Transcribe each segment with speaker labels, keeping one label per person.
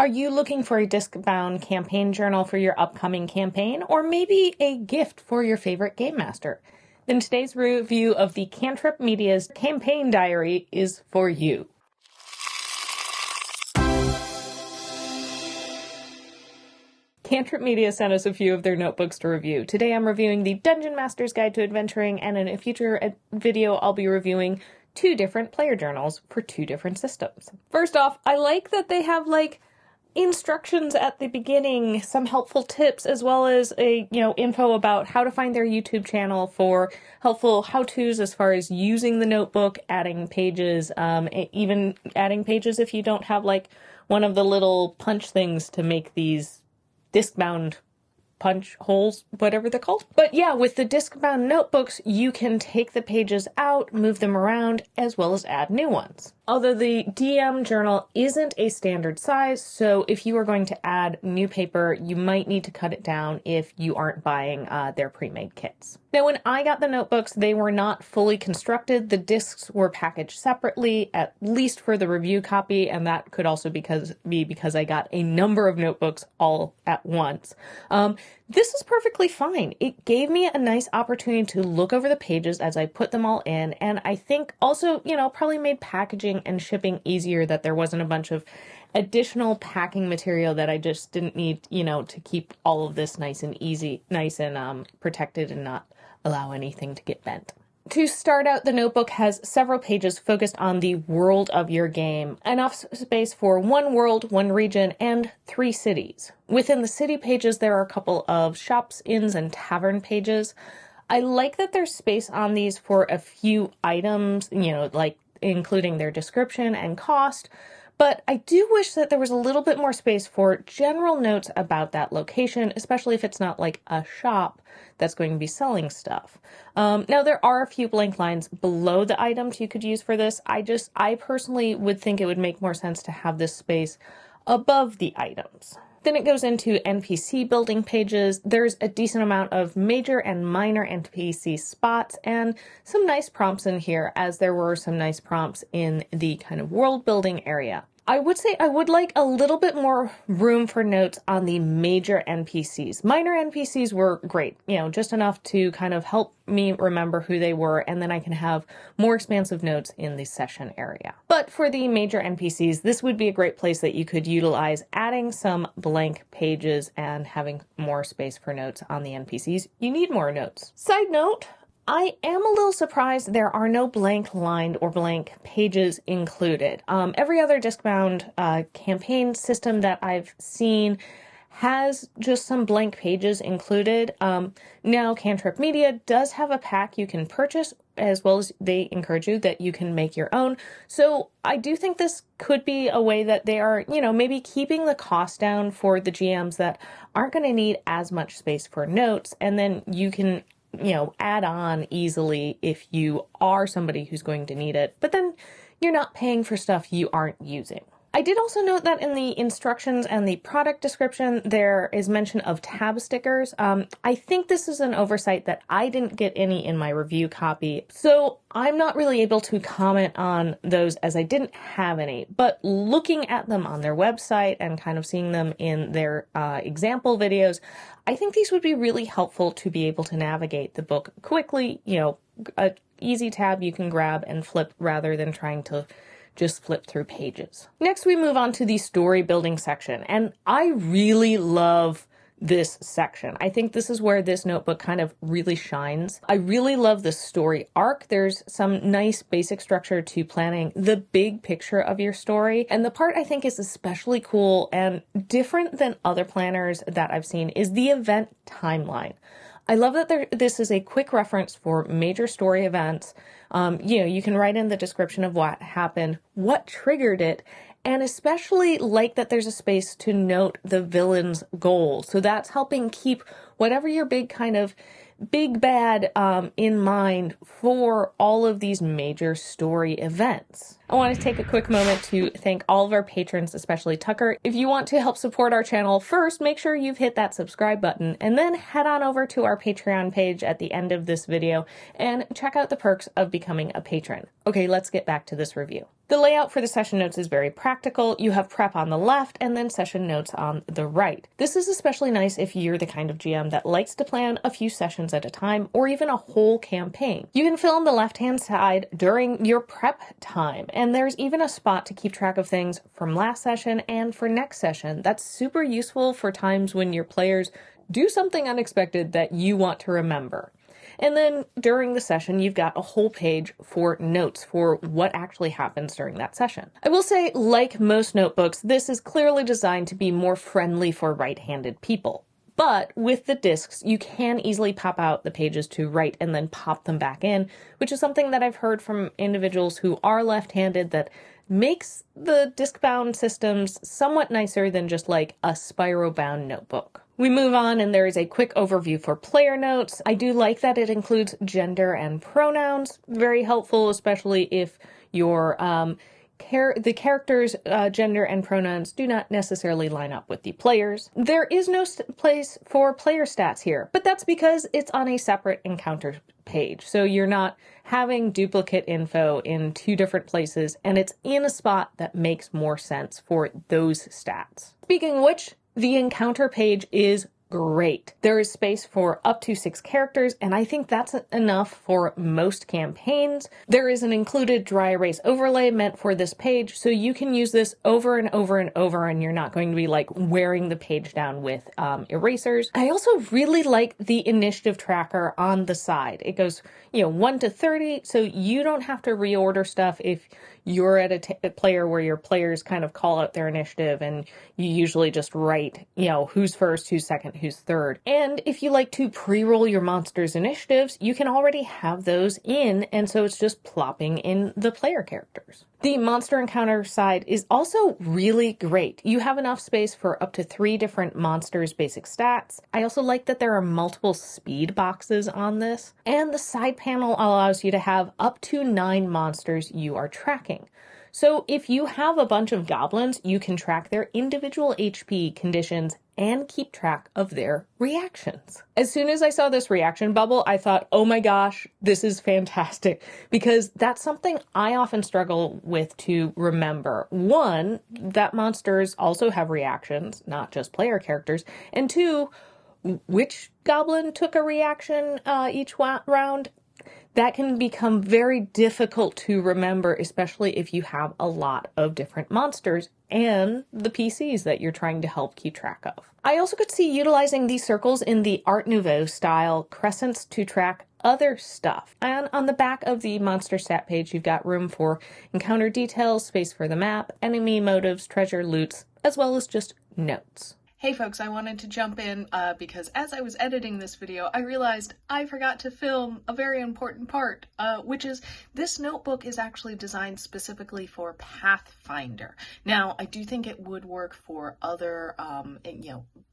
Speaker 1: Are you looking for a disc-bound campaign journal for your upcoming campaign, or maybe a gift for your favorite game master? Then today's review of the Cantrip Media's Campaign Diary is for you. Cantrip Media sent us a few of their notebooks to review. Today I'm reviewing the Dungeon Master's Guide to Adventuring, and in a future video I'll be reviewing 2 different player journals for 2 different systems. First off, I like that they have instructions at the beginning, some helpful tips, as well as info about how to find their YouTube channel for helpful how-tos as far as using the notebook, adding pages, even adding pages if you don't have one of the little punch things to make these disc-bound punch holes, whatever they're called. But yeah, with the disc-bound notebooks, you can take the pages out, move them around, as well as add new ones. Although the DM journal isn't a standard size, so if you are going to add new paper, you might need to cut it down if you aren't buying their pre-made kits. Now, when I got the notebooks, they were not fully constructed. The discs were packaged separately, at least for the review copy, and that could also be because I got a number of notebooks all at once. This is perfectly fine. It gave me a nice opportunity to look over the pages as I put them all in, and I think also, probably made packaging and shipping easier, that there wasn't a bunch of additional packing material that I just didn't need, to keep all of this nice and easy, nice and protected and not allow anything to get bent. To start out, the notebook has several pages focused on the world of your game, enough space for 1 world, 1 region, and 3 cities. Within the city pages, there are a couple of shops, inns, and tavern pages. I like that there's space on these for a few items, including their description and cost, but I do wish that there was a little bit more space for general notes about that location, especially if it's not like a shop that's going to be selling stuff. Now, there are a few blank lines below the items you could use for this. I personally would think it would make more sense to have this space above the items. Then it goes into NPC building pages. There's a decent amount of major and minor NPC spots and some nice prompts in here, as there were some nice prompts in the kind of world building area. I would say I would like a little bit more room for notes on the major NPCs. Minor NPCs were great, just enough to kind of help me remember who they were, and then I can have more expansive notes in the session area. But for the major NPCs, this would be a great place that you could utilize adding some blank pages and having more space for notes on the NPCs. You need more notes. Side note, I am a little surprised there are no blank lined or blank pages included. Every other disc-bound campaign system that I've seen has just some blank pages included. Now, Cantrip Media does have a pack you can purchase, as well as they encourage you that you can make your own. So I do think this could be a way that they are, maybe keeping the cost down for the GMs that aren't going to need as much space for notes, and then you can add on easily if you are somebody who's going to need it, but then you're not paying for stuff you aren't using. I did also note that in the instructions and the product description, there is mention of tab stickers. I think this is an oversight that I didn't get any in my review copy, so I'm not really able to comment on those as I didn't have any, but looking at them on their website and kind of seeing them in their example videos, I think these would be really helpful to be able to navigate the book quickly, an easy tab you can grab and flip rather than trying to just flip through pages. Next, we move on to the story building section, and I really love this section. I think this is where this notebook kind of really shines. I really love the story arc. There's some nice basic structure to planning the big picture of your story, and the part I think is especially cool and different than other planners that I've seen is the event timeline. I love that this is a quick reference for major story events. You can write in the description of what happened, what triggered it, and especially like that there's a space to note the villain's goal. So that's helping keep whatever your big bad in mind for all of these major story events. I want to take a quick moment to thank all of our patrons, especially Tucker. If you want to help support our channel, first make sure you've hit that subscribe button, and then head on over to our Patreon page at the end of this video and check out the perks of becoming a patron. Okay, let's get back to this review. The layout for the session notes is very practical. You have prep on the left and then session notes on the right. This is especially nice if you're the kind of GM that likes to plan a few sessions at a time or even a whole campaign. You can fill in the left-hand side during your prep time, and there's even a spot to keep track of things from last session and for next session. That's super useful for times when your players do something unexpected that you want to remember. And then during the session, you've got a whole page for notes for what actually happens during that session. I will say, like most notebooks, this is clearly designed to be more friendly for right-handed people. But with the discs, you can easily pop out the pages to write and then pop them back in, which is something that I've heard from individuals who are left-handed that makes the disc-bound systems somewhat nicer than just like a spiral-bound notebook. We move on and there is a quick overview for player notes. I do like that it includes gender and pronouns. Very helpful, especially if your the character's gender and pronouns do not necessarily line up with the players. There is no place for player stats here, but that's because it's on a separate encounter page. So you're not having duplicate info in two different places, and it's in a spot that makes more sense for those stats. Speaking of which, the encounter page is great. There is space for up to 6 characters, and I think that's enough for most campaigns. There is an included dry erase overlay meant for this page, so you can use this over and over and over, and you're not going to be like wearing the page down with erasers. I also really like the initiative tracker on the side. It goes, 1 to 30, so you don't have to reorder stuff if you're at a player where your players kind of call out their initiative and you usually just write, who's first, who's second, who's third. And if you like to pre-roll your monsters' initiatives, you can already have those in, and so it's just plopping in the player characters. The monster encounter side is also really great. You have enough space for up to 3 different monsters' basic stats. I also like that there are multiple speed boxes on this, and the side panel allows you to have up to 9 monsters you are tracking. So if you have a bunch of goblins, you can track their individual HP conditions and keep track of their reactions. As soon as I saw this reaction bubble, I thought, oh my gosh, this is fantastic, because that's something I often struggle with to remember. 1, that monsters also have reactions, not just player characters, and 2, which goblin took a reaction each round. That can become very difficult to remember, especially if you have a lot of different monsters and the PCs that you're trying to help keep track of. I also could see utilizing these circles in the Art Nouveau style crescents to track other stuff. And on the back of the monster stat page, you've got room for encounter details, space for the map, enemy motives, treasure, loots, as well as just notes.
Speaker 2: Hey folks, I wanted to jump in because as I was editing this video, I realized I forgot to film a very important part, which is this notebook is actually designed specifically for Pathfinder. Now, I do think it would work for other,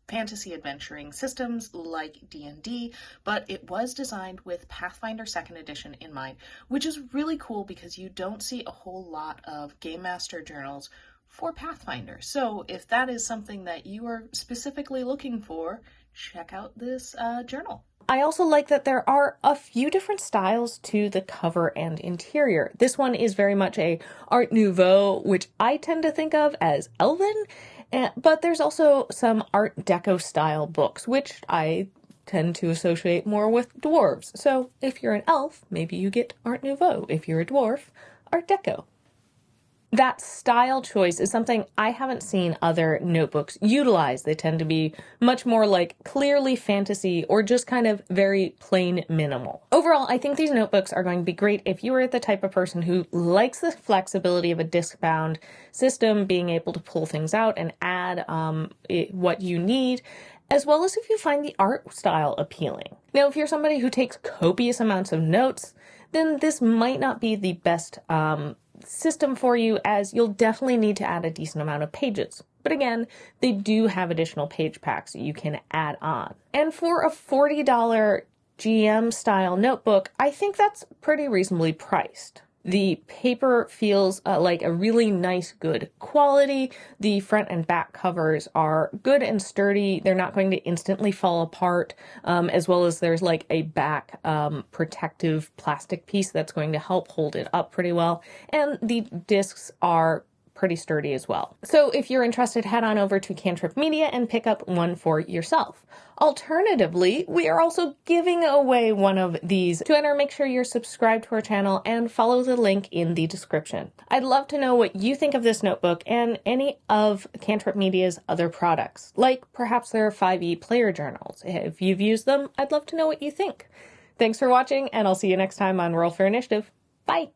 Speaker 2: fantasy adventuring systems like D&D, but it was designed with Pathfinder 2nd Edition in mind, which is really cool because you don't see a whole lot of Game Master journals for Pathfinder. So if that is something that you are specifically looking for, check out this journal.
Speaker 1: I also like that there are a few different styles to the cover and interior. This one is very much a Art Nouveau, which I tend to think of as Elven, but there's also some Art Deco style books, which I tend to associate more with dwarves. So if you're an elf, maybe you get Art Nouveau. If you're a dwarf, Art Deco. That style choice is something I haven't seen other notebooks utilize. They tend to be much more like clearly fantasy or just kind of very plain minimal. Overall, I think these notebooks are going to be great if you are the type of person who likes the flexibility of a disc-bound system, being able to pull things out and add what you need, as well as if you find the art style appealing. Now, if you're somebody who takes copious amounts of notes, then this might not be the best system for you, as you'll definitely need to add a decent amount of pages. But again, they do have additional page packs you can add on. And for a $40 GM style notebook, I think that's pretty reasonably priced. The paper feels like a really nice, good quality. The front and back covers are good and sturdy. They're not going to instantly fall apart, as well as there's like a back protective plastic piece that's going to help hold it up pretty well. And the discs are pretty sturdy as well. So if you're interested, head on over to Cantrip Media and pick up one for yourself. Alternatively, we are also giving away one of these. To enter, make sure you're subscribed to our channel and follow the link in the description. I'd love to know what you think of this notebook and any of Cantrip Media's other products, like perhaps their 5e player journals. If you've used them, I'd love to know what you think. Thanks for watching, and I'll see you next time on Roll for Initiative. Bye!